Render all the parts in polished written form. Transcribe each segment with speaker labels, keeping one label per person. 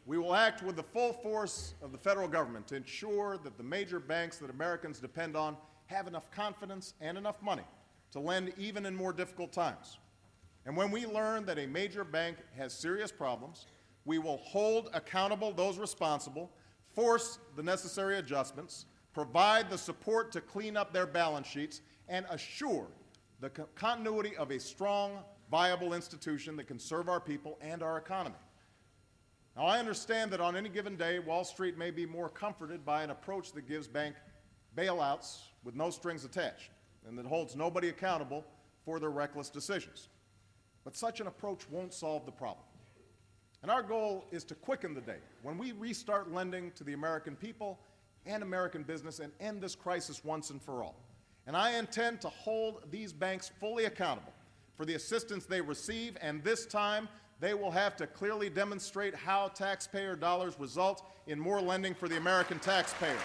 Speaker 1: We will act with the full force of the federal government to ensure that the major banks that Americans depend on have enough confidence and enough money to lend even in more difficult times. And when we learn that a major bank has serious problems, we will hold accountable those responsible, force the necessary adjustments, provide the support to clean up their balance sheets, and assure the continuity of a strong, viable institution that can serve our people and our economy. Now, I understand that on any given day, Wall Street may be more comforted by an approach that gives bank bailouts with no strings attached and that holds nobody accountable for their reckless decisions. But such an approach won't solve the problem. And our goal is to quicken the day when we restart lending to the American people and American business and end this crisis once and for all. And I intend to hold these banks fully accountable for the assistance they receive, and this time they will have to clearly demonstrate how taxpayer dollars result in more lending for the American taxpayer.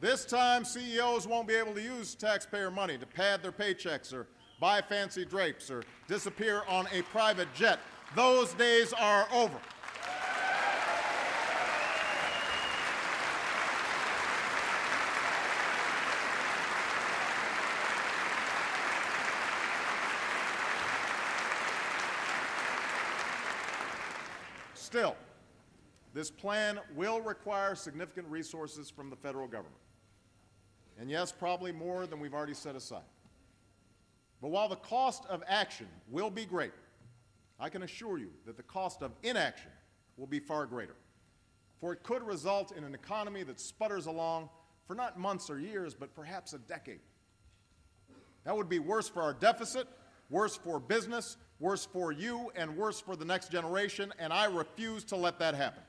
Speaker 1: This time, CEOs won't be able to use taxpayer money to pad their paychecks or buy fancy drapes or disappear on a private jet. Those days are over. Still, this plan will require significant resources from the federal government. And yes, probably more than we've already set aside. But while the cost of action will be great, I can assure you that the cost of inaction will be far greater. For it could result in an economy that sputters along for not months or years, but perhaps a decade. That would be worse for our deficit, worse for business, worse for you, and worse for the next generation, and I refuse to let that happen.